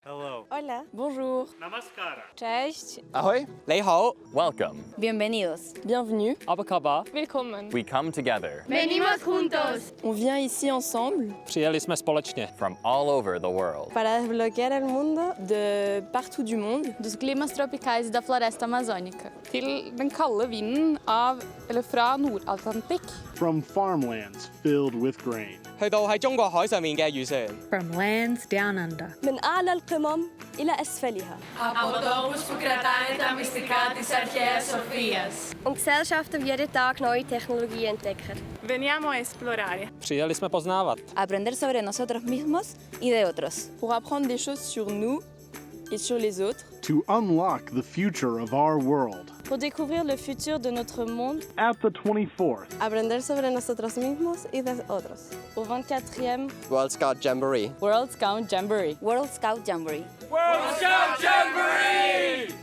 Hello. Hola. Bonjour. Namaskara. Cześć. Ahoy, 你好. Welcome. Bienvenidos. Bienvenue. Abakaba. Willkommen. We come together Venimos juntos. On vient ici ensemble Přijeli jsme společně. from all over the world. Para desbloquear el mundo. de partout du monde Dos climas tropicais da floresta amazônica. til den kalde vinden fra Nord-Atlantik. From farmlands filled with grain. 去到喺中國海上面嘅漁船。 From lands down under. من أعلى القمم إلى أسفلها. Από τόπους που κρατάνε τα μυστικά της αρχαίας σοφίας. Und Gesellschaften die jeden Tag neue Technologie entdecken. Veniamo a esplorare Přijeli jsme poznávat. Aprender sobre nosotros mismos y de otros. pour apprendre des choses sur nous et sur les autres, To unlock the future of our world. pour découvrir le futur de notre monde At the 24th, Aprender sobre nosotros mismos y de otros. au 24e World Scout Jamboree. World Scout Jamboree. World Scout Jamboree.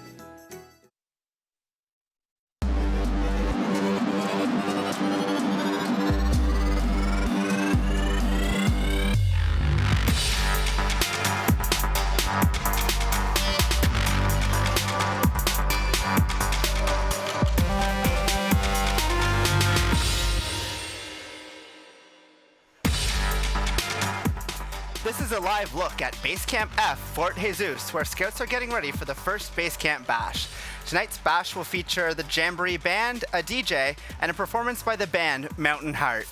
This is a live look at Base Camp F, Fort Jesus, where Scouts are getting ready for the first Base Camp Bash. Tonight's bash will feature the Jamboree Band, a DJ, and a performance by the band Mountain Heart.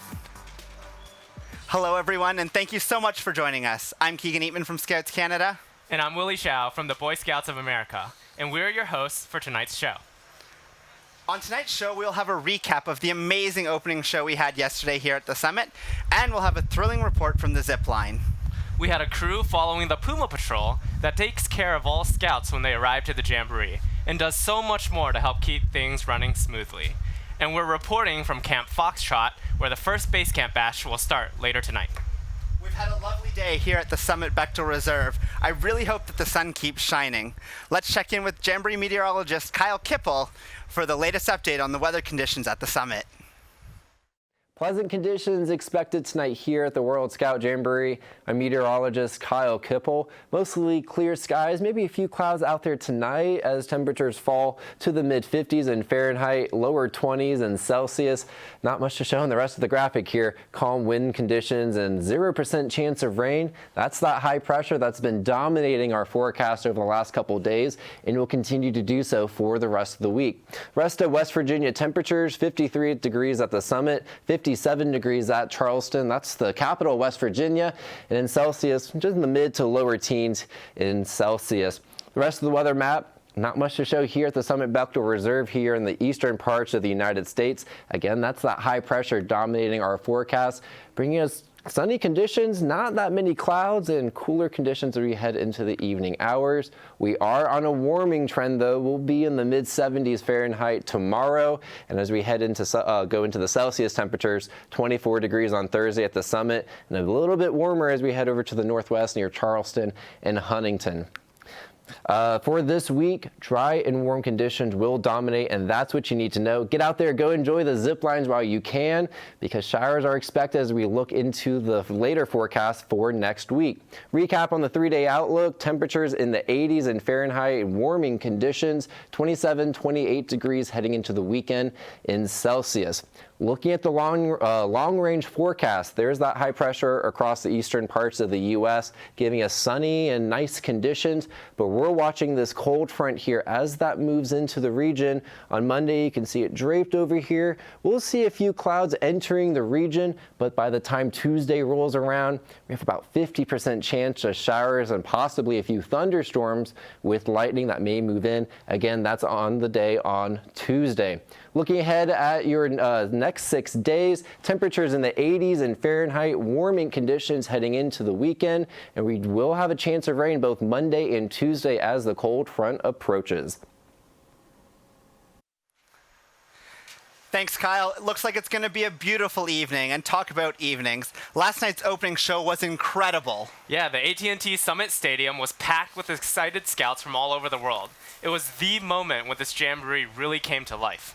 Hello everyone, and thank you so much for joining us. I'm Keegan Eatman from Scouts Canada. And I'm Willie Shao from the Boy Scouts of America, and we're your hosts for tonight's show. On tonight's show, we'll have a recap of the amazing opening show we had yesterday here at the summit, and we'll have a thrilling report from the zip line. We had a crew following the Puma Patrol that takes care of all scouts when they arrive to the Jamboree, and does so much more to help keep things running smoothly. And we're reporting from Camp Foxtrot, where the first Base Camp Bash will start later tonight. We've had a lovely day here at the Summit Bechtel Reserve. I really hope that the sun keeps shining. Let's check in with Jamboree meteorologist Kyle Kipple for the latest update on the weather conditions at the summit. Pleasant conditions expected tonight here at the World Scout Jamboree. I'm meteorologist Kyle Kipple. Mostly clear skies, maybe a few clouds out there tonight as temperatures fall to the mid-50s in Fahrenheit, lower 20s in Celsius. Not much to show in the rest of the graphic here. Calm wind conditions and 0% chance of rain. That's that high pressure that's been dominating our forecast over the last couple of days and will continue to do so for the rest of the week. Rest of West Virginia temperatures, 53 degrees at the summit, 57 degrees at Charleston. That's the capital of West Virginia. And in Celsius, just in the mid to lower teens in Celsius. The rest of the weather map, not much to show here at the Summit Bechtel Reserve here in the eastern parts of the United States. Again, that's that high pressure dominating our forecast, bringing us sunny conditions, not that many clouds, and cooler conditions as we head into the evening hours. We are on a warming trend, though. We'll be in the mid-70s Fahrenheit tomorrow, and as we head into go into the Celsius temperatures, 24 degrees on Thursday at the summit, and a little bit warmer as we head over to the northwest near Charleston and Huntington. For this week, dry and warm conditions will dominate, and that's what you need to know. Get out there, go enjoy the zip lines while you can, because showers are expected as we look into the later forecast for next week. Recap on the 3-day outlook: temperatures in the 80s in Fahrenheit, warming conditions, 27, 28 degrees heading into the weekend in Celsius. Looking at the long-range forecast, there's that high pressure across the eastern parts of the U.S., giving us sunny and nice conditions, but we're watching this cold front here as that moves into the region. On Monday, you can see it draped over here. We'll see a few clouds entering the region, but by the time Tuesday rolls around, we have about 50% chance of showers and possibly a few thunderstorms with lightning that may move in. Again, that's on the day on Tuesday. Looking ahead at your next 6 days, temperatures in the 80s in Fahrenheit, warming conditions heading into the weekend, and we will have a chance of rain both Monday and Tuesday as the cold front approaches. Thanks, Kyle. It looks like it's going to be a beautiful evening. And talk about evenings. Last night's opening show was incredible. Yeah, the AT&T Summit Stadium was packed with excited scouts from all over the world. It was the moment when this Jamboree really came to life.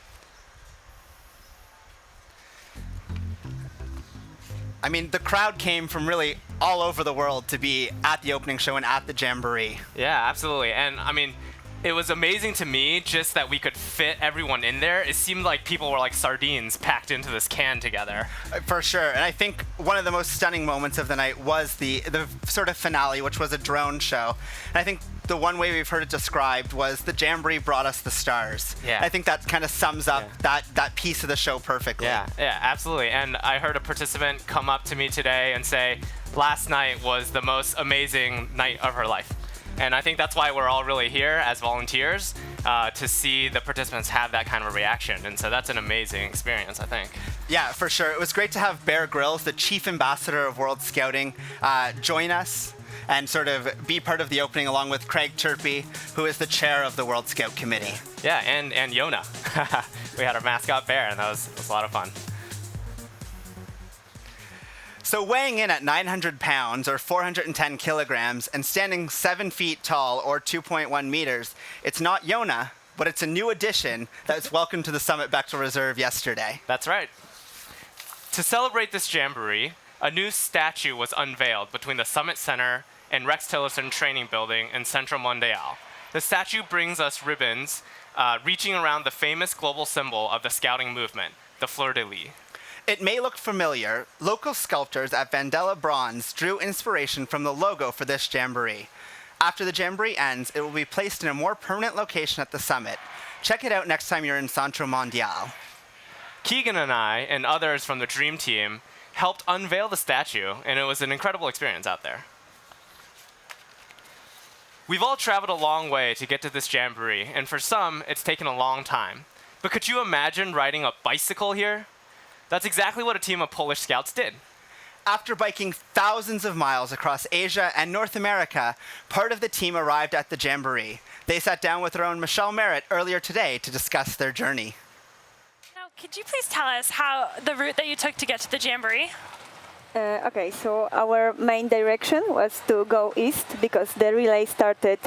I mean, the crowd came from really all over the world to be at the opening show and at the Jamboree. Yeah, absolutely. And I mean, it was amazing to me just that we could fit everyone in there. It seemed like people were like sardines packed into this can together. For sure. And I think one of the most stunning moments of the night was the sort of finale, which was a drone show. And I think the one way we've heard it described was the Jamboree brought us the stars. Yeah. I think that kind of sums up that piece of the show perfectly. Yeah, absolutely. And I heard a participant come up to me today and say, last night was the most amazing night of her life. And I think that's why we're all really here as volunteers, to see the participants have that kind of a reaction. And so that's an amazing experience, I think. Yeah, for sure. It was great to have Bear Grylls, the chief ambassador of World Scouting, join us and sort of be part of the opening along with Craig Turpey, who is the chair of the World Scout Committee. Yeah, and Yona. We had our mascot Bear, and that was a lot of fun. So weighing in at 900 pounds or 410 kilograms and standing 7 feet tall or 2.1 meters, it's not Yona, but it's a new addition that was welcomed to the Summit Bechtel Reserve yesterday. That's right. To celebrate this Jamboree, a new statue was unveiled between the Summit Center and Rex Tillerson Training Building in Central Mondial. The statue brings us ribbons reaching around the famous global symbol of the scouting movement, the fleur-de-lis. It may look familiar. Local sculptors at Vandella Bronze drew inspiration from the logo for this Jamboree. After the Jamboree ends, it will be placed in a more permanent location at the summit. Check it out next time you're in Centro Mondial. Keegan and I and others from the Dream Team helped unveil the statue, and it was an incredible experience out there. We've all traveled a long way to get to this Jamboree, and for some, it's taken a long time. But could you imagine riding a bicycle here? That's exactly what a team of Polish Scouts did. After biking thousands of miles across Asia and North America, part of the team arrived at the Jamboree. They sat down with their own Michelle Merritt earlier today to discuss their journey. Now, could you please tell us how the route that you took to get to the Jamboree? Okay, so our main direction was to go east because the relay started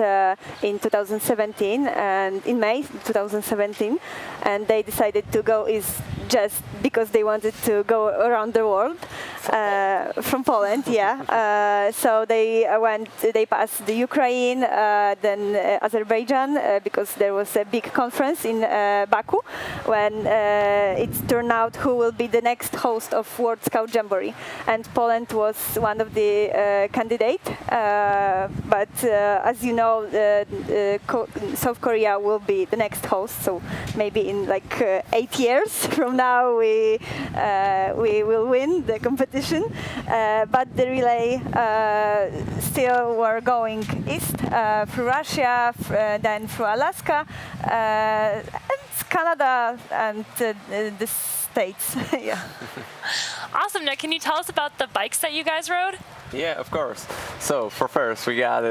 in 2017 and in May 2017, and they decided to go east just because they wanted to go around the world from Poland. Yeah. So they passed the Ukraine, then Azerbaijan, because there was a big conference in Baku when it turned out who will be the next host of World Scout Jamboree. And Poland was one of the candidates, but as you know, South Korea will be the next host. So maybe in like 8 years from now, we will win the competition. But the relay still were going east through Russia, then through Alaska, and Canada, and the States. Yeah. Awesome. Now, can you tell us about the bikes that you guys rode? Yeah, of course. So for first, we got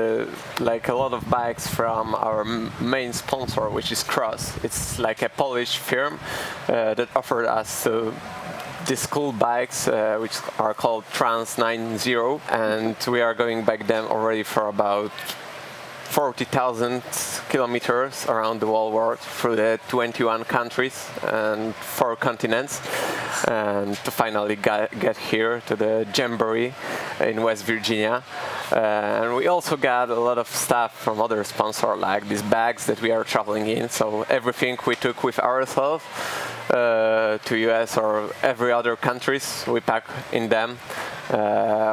like a lot of bikes from our main sponsor, which is Cross. It's like a Polish firm that offered us these cool bikes, which are called Trans 90, and we are going back them already for about 40,000 kilometers around the whole world through the 21 countries and 4 continents, and to finally get here to the Jamboree in West Virginia. And we also got a lot of stuff from other sponsors, like these bags that we are traveling in. So everything we took with ourselves to US or every other countries, we pack in them.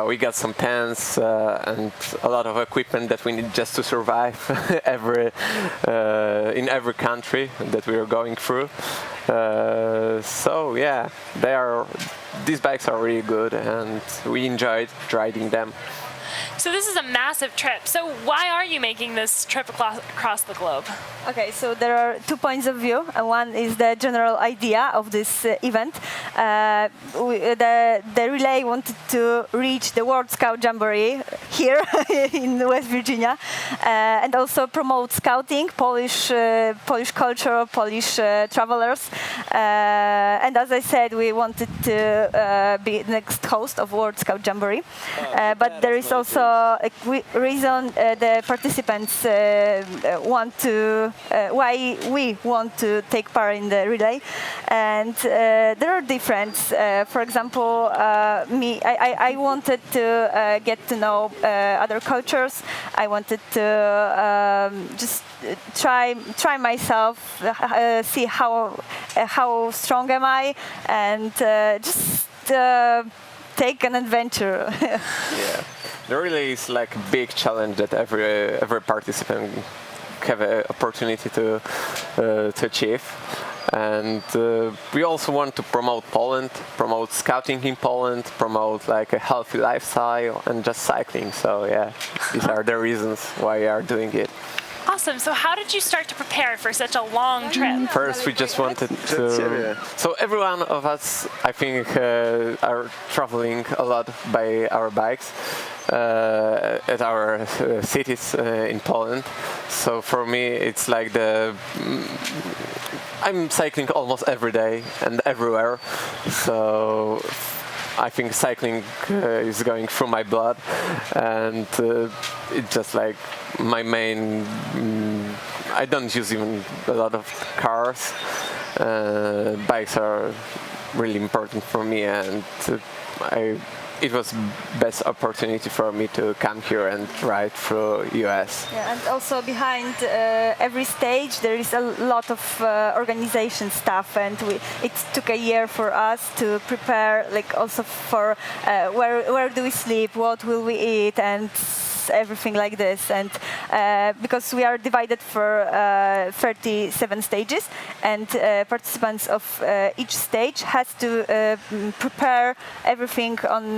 We got some tents and a lot of equipment that we need just to survive in every country that we are going through. So yeah, these bikes are really good, and we enjoyed riding them. So this is a massive trip. So why are you making this trip across the globe? Okay, so there are 2 points of view. One is the general idea of this event. The relay wanted to reach the World Scout Jamboree here in West Virginia, and also promote scouting, Polish culture, Polish travelers. And as I said, we wanted to be the next host of World Scout Jamboree. But there is also reason the participants why we want to take part in the relay. And there are different. For example, I wanted to get to know other cultures. I wanted to just try myself, see how strong am I, and just take an adventure. Yeah, there really is like a big challenge that every participant have an opportunity to achieve. And we also want to promote Poland, promote scouting in Poland, promote like a healthy lifestyle and just cycling. So yeah, these are the reasons why we are doing it. Awesome. So how did you start to prepare for such a long trip? First, we just wanted to... So every one of us, I think, are traveling a lot by our bikes at our cities in Poland. So for me, it's like I'm cycling almost every day and everywhere. So I think cycling is going through my blood, and it's just like my main. I don't use even a lot of cars. Bikes are really important for me, and it was best opportunity for me to come here and ride through US. Yeah, and also behind every stage there is a lot of organization stuff, and it took a year for us to prepare, like also for where do we sleep, what will we eat, and everything like this. And because we are divided for 37 stages, and participants of each stage has to prepare everything on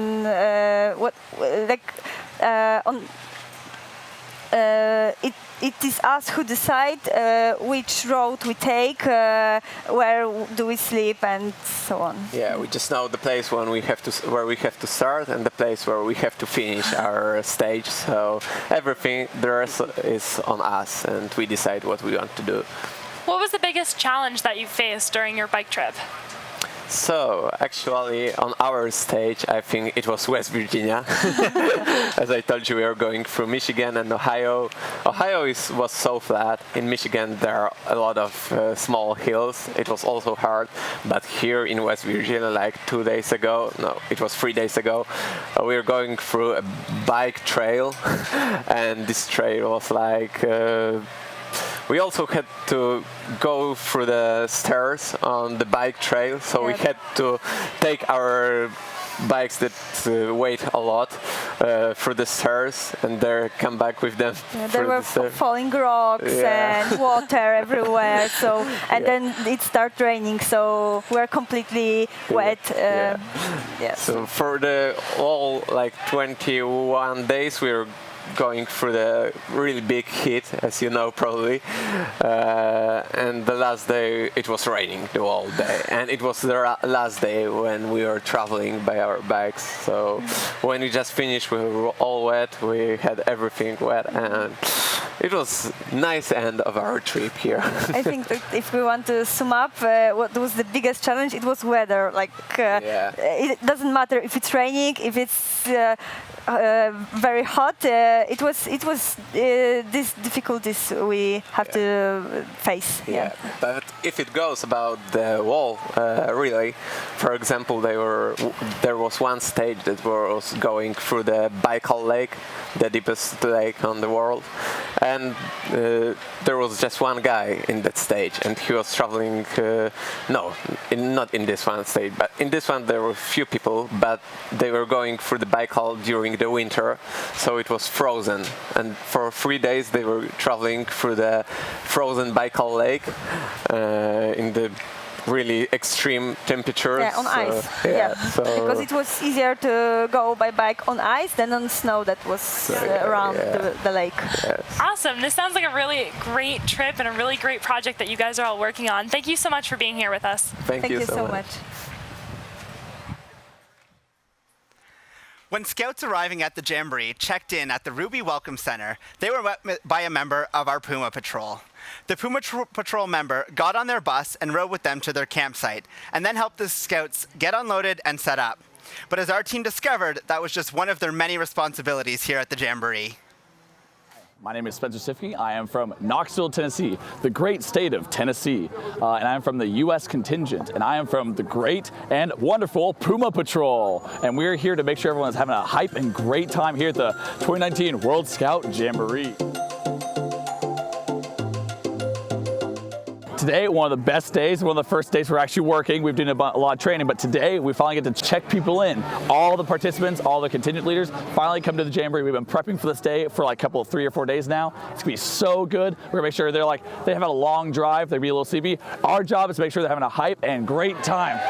it is us who decide which road we take, where do we sleep, and so on. Yeah, we just know the place where we have to start and the place where we have to finish our stage. So everything the rest is on us, and we decide what we want to do. What was the biggest challenge that you faced during your bike trip? So, actually, on our stage, I think it was West Virginia. As I told you, we were going through Michigan and Ohio. Ohio was so flat. In Michigan, there are a lot of small hills. It was also hard. But here in West Virginia, like 3 days ago, we were going through a bike trail. And this trail was like... we also had to go through the stairs on the bike trail, so we had to take our bikes that weighed a lot through the stairs and there come back with them. Yeah, there were falling rocks and water everywhere. So then it started raining, so we're completely wet. So for the all 21 days we were going through the really big heat, as you know probably, and the last day it was raining the whole day, and it was the last day when we were traveling by our bikes. So when we just finished, we were all wet, we had everything wet, and it was nice end of our trip here. I think that if we want to sum up what was the biggest challenge, it was weather. It doesn't matter if it's raining, if it's very hot. It was these difficulties we have to face. Yeah, but if it goes about the wall, really, for example, there was one stage that was going through the Baikal Lake, the deepest lake on the world, and there was just one guy in that stage, and he was traveling. Not in this one stage, but in this one there were few people, but they were going through the Baikal during the winter, so it was frozen, and for 3 days they were traveling through the frozen Baikal Lake in the really extreme temperatures. Yeah, on ice. So because it was easier to go by bike on ice than on snow that was around the lake. Yes. Awesome. This sounds like a really great trip and a really great project that you guys are all working on. Thank you so much for being here with us. Thank you so much. When scouts arriving at the Jamboree checked in at the Ruby Welcome Center, they were met by a member of our Puma Patrol. The Puma Patrol member got on their bus and rode with them to their campsite, and then helped the scouts get unloaded and set up. But as our team discovered, that was just one of their many responsibilities here at the Jamboree. My name is Spencer Sifke. I am from Knoxville, Tennessee, the great state of Tennessee. And I'm from the U.S. contingent. And I am from the great and wonderful Puma Patrol. And we're here to make sure everyone's having a hype and great time here at the 2019 World Scout Jamboree. Today, one of the best days, one of the first days we're actually working. We've done a lot of training, but today we finally get to check people in. All the participants, all the contingent leaders finally come to the Jamboree. We've been prepping for this day for like a couple of 3 or 4 days now. It's gonna be so good. We're gonna make sure they have a long drive, they'll be a little sleepy. Our job is to make sure they're having a hype and great time.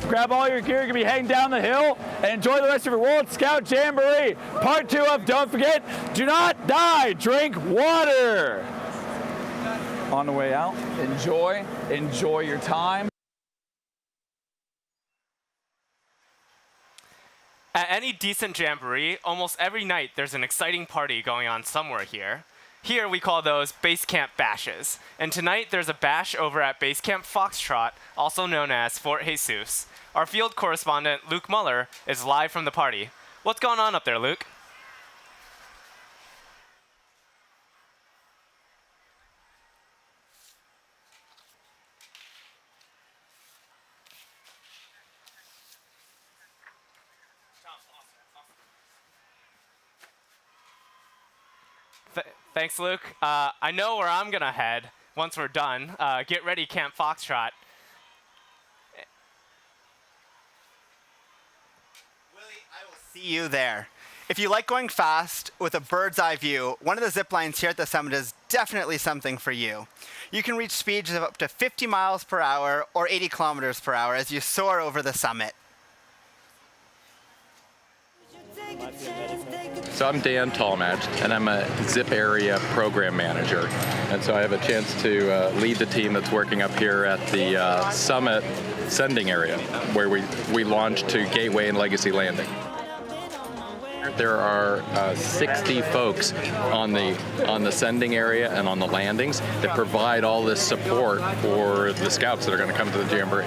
Grab all your gear, you're gonna be heading down the hill and enjoy the rest of your World Scout Jamboree. Part 2 of Don't Forget, Do Not Die, Drink Water. On the way out, enjoy your time. At any decent Jamboree, almost every night there's an exciting party going on somewhere here. Here we call those Base Camp Bashes. And tonight there's a bash over at Base Camp Foxtrot, also known as Fort Jesus. Our field correspondent, Luke Muller, is live from the party. What's going on up there, Luke? Thanks, Luke. I know where I'm gonna head once we're done. Get ready, Camp Foxtrot. Willie, I will see you there. If you like going fast with a bird's eye view, one of the zip lines here at the summit is definitely something for you. You can reach speeds of up to 50 miles per hour or 80 kilometers per hour as you soar over the summit. So I'm Dan Talmadge, and I'm a ZIP area program manager. And so I have a chance to lead the team that's working up here at the Summit sending area, where we launched to Gateway and Legacy Landing. There are 60 folks on the sending area and on the landings that provide all this support for the scouts that are going to come to the Jamboree.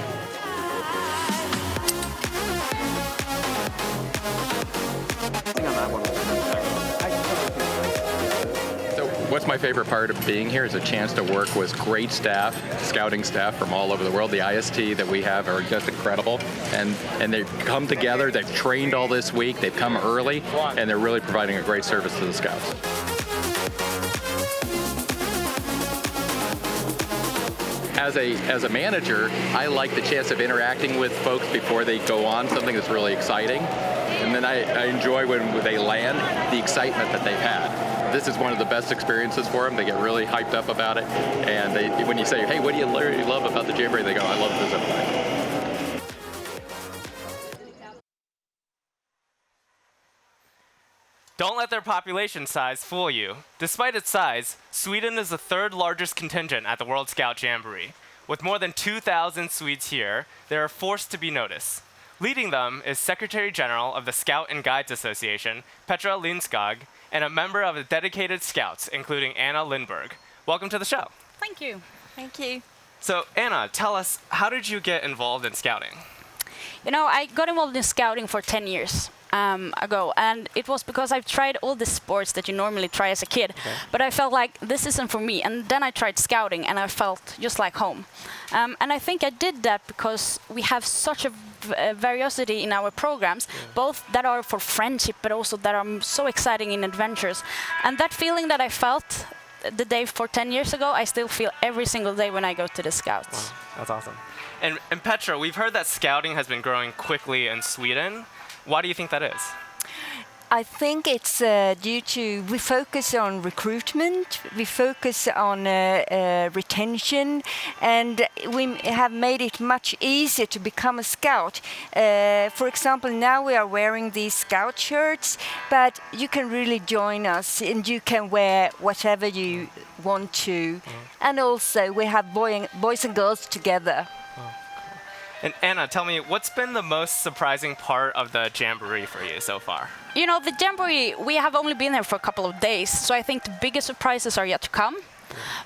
What's my favorite part of being here is a chance to work with great staff, scouting staff from all over the world. The IST that we have are just incredible. And they've come together, they've trained all this week, they've come early, and they're really providing a great service to the scouts. As a manager, I like the chance of interacting with folks before they go on something that's really exciting. And then I enjoy when they land, the excitement that they've had. This is one of the best experiences for them. They get really hyped up about it. And when you say, hey, what do you really love about the Jamboree? They go, I love the zip line. Don't let their population size fool you. Despite its size, Sweden is the 3rd largest contingent at the World Scout Jamboree. With more than 2,000 Swedes here, they are forced to be noticed. Leading them is Secretary General of the Scout and Guides Association, Petra Lindskog, and a member of the dedicated Scouts, including Anna Lindberg. Welcome to the show. Thank you. Thank you. So, Anna, tell us, how did you get involved in scouting? You know, I got involved in scouting for 10 years ago, and it was because I've tried all the sports that you normally try as a kid, but I felt like this isn't for me, and then I tried scouting, and I felt just like home. And I think I did that because we have such a variety in our programs, both that are for friendship, but also that are so exciting in adventures. And that feeling that I felt the day for 10 years ago, I still feel every single day when I go to the Scouts. Wow, that's awesome. And Petra, we've heard that scouting has been growing quickly in Sweden. Why do you think that is? I think it's due to we focus on recruitment, we focus on retention, and we have made it much easier to become a scout. For example, now we are wearing these scout shirts, but you can really join us and you can wear whatever you want to. And also we have boys and girls together. And Anna, tell me, what's been the most surprising part of the Jamboree for you so far? You know, the Jamboree, we have only been here for a couple of days, so I think the biggest surprises are yet to come.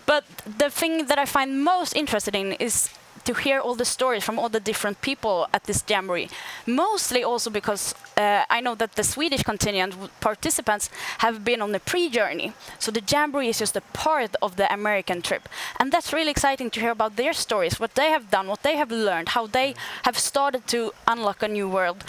But the thing that I find most interesting is to hear all the stories from all the different people at this Jamboree. Mostly also because I know that the Swedish contingent participants have been on the pre-journey. So the Jamboree is just a part of the American trip. And that's really exciting to hear about their stories, what they have done, what they have learned, how they have started to unlock a new world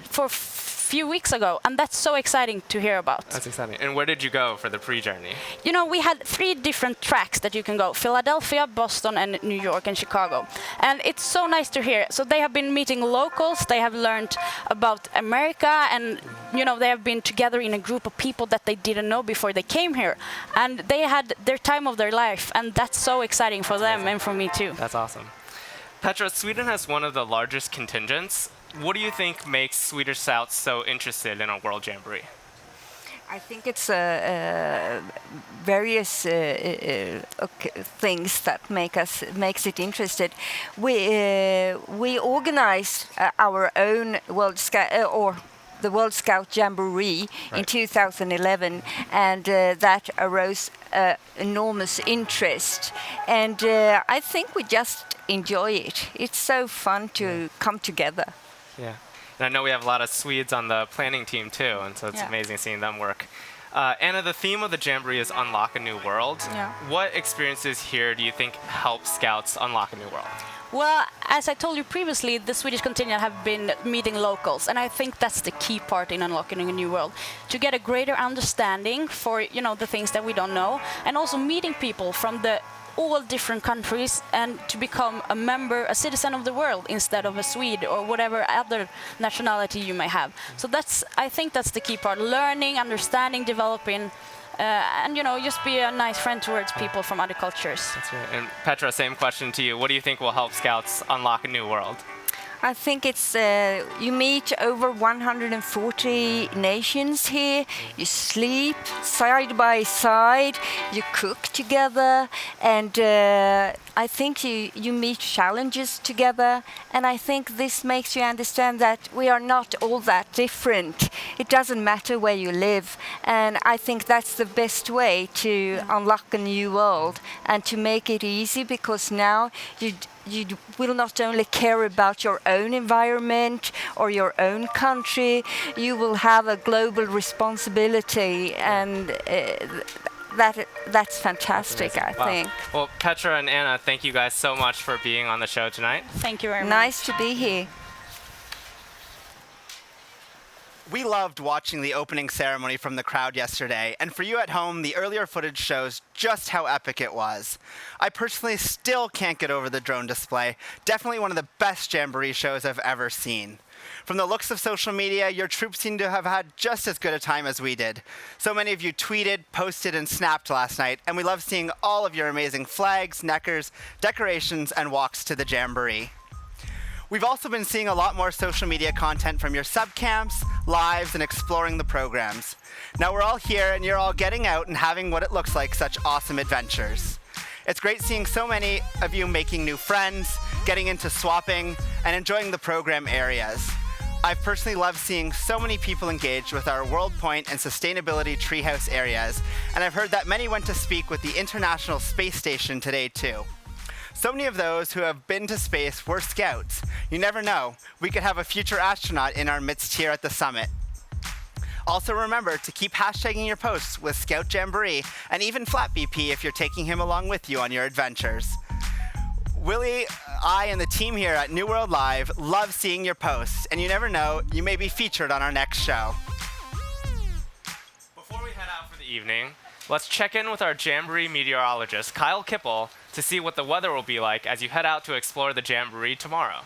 for few weeks ago, and that's so exciting to hear about. That's exciting. And where did you go for the pre-journey? You know, we had 3 different tracks that you can go: Philadelphia, Boston, and New York and Chicago. And it's so nice to hear. So they have been meeting locals, they have learned about America, and you know, they have been together in a group of people that they didn't know before they came here. And they had their time of their life, and that's so exciting for them and for me too. That's awesome. Petra, Sweden has one of the largest contingents. What do you think makes Swedish Scouts so interested in a World Jamboree? I think it's various things that makes it interested. We organized our own World Scout or the World Scout Jamboree in 2011, and that arose enormous interest. And I think we just enjoy it. It's so fun to come together. Yeah, and I know we have a lot of Swedes on the planning team too, and so it's amazing seeing them work. Anna, the theme of the Jamboree is Unlock a New World. Yeah. What experiences here do you think help Scouts unlock a new world? Well, as I told you previously, the Swedish contingent have been meeting locals, and I think that's the key part in unlocking a new world, to get a greater understanding for, you know, the things that we don't know, and also meeting people from all different countries, and to become a member, a citizen of the world instead of a Swede or whatever other nationality you may have. So I think that's the key part: learning, understanding, developing, and you know, just be a nice friend towards people from other cultures. That's right. And Petra, same question to you. What do you think will help Scouts unlock a new world? I think it's you meet over 140 nations here. You sleep side by side. You cook together, and I think you meet challenges together. And I think this makes you understand that we are not all that different. It doesn't matter where you live, and I think that's the best way to unlock a new world and to make it easy, because now you will not only care about your own environment or your own country, you will have a global responsibility, and that's fantastic, I think. Well, Petra and Anna, thank you guys so much for being on the show tonight. Thank you very much. Nice to be here. We loved watching the opening ceremony from the crowd yesterday, and for you at home, the earlier footage shows just how epic it was. I personally still can't get over the drone display. Definitely one of the best Jamboree shows I've ever seen. From the looks of social media, your troops seem to have had just as good a time as we did. So many of you tweeted, posted, and snapped last night, and we love seeing all of your amazing flags, neckers, decorations, and walks to the Jamboree. We've also been seeing a lot more social media content from your sub camps, lives, and exploring the programs. Now we're all here and you're all getting out and having what it looks like such awesome adventures. It's great seeing so many of you making new friends, getting into swapping, and enjoying the program areas. I've personally loved seeing so many people engaged with our World Point and Sustainability Treehouse areas, and I've heard that many went to speak with the International Space Station today too. So many of those who have been to space were Scouts. You never know, we could have a future astronaut in our midst here at the summit. Also remember to keep hashtagging your posts with Scout Jamboree and even Flat BP if you're taking him along with you on your adventures. Willie, I, and the team here at New World Live love seeing your posts, and you never know, you may be featured on our next show. Before we head out for the evening, let's check in with our Jamboree meteorologist, Kyle Kipple, to see what the weather will be like as you head out to explore the Jamboree tomorrow.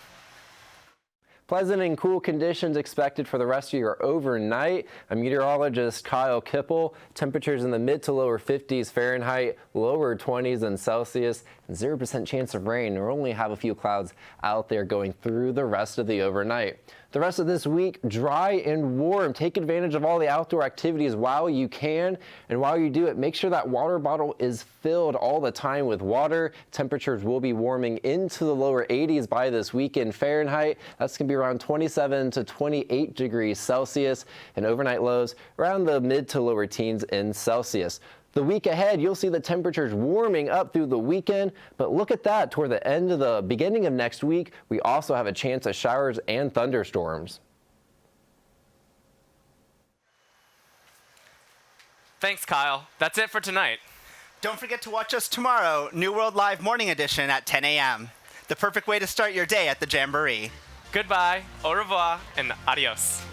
Pleasant and cool conditions expected for the rest of your overnight. I'm meteorologist Kyle Kipple. Temperatures in the mid to lower 50s Fahrenheit, lower 20s in Celsius, and 0% chance of rain. We'll only have a few clouds out there going through the rest of the overnight. The rest of this week, dry and warm. Take advantage of all the outdoor activities while you can. And while you do it, make sure that water bottle is filled all the time with water. Temperatures will be warming into the lower 80s by this weekend Fahrenheit. That's going to be around 27 to 28 degrees Celsius. And overnight lows around the mid to lower teens in Celsius. The week ahead, you'll see the temperatures warming up through the weekend, but look at that. Toward the end of the beginning of next week, we also have a chance of showers and thunderstorms. Thanks, Kyle. That's it for tonight. Don't forget to watch us tomorrow, New World Live Morning Edition at 10 a.m. The perfect way to start your day at the Jamboree. Goodbye, au revoir, and adios.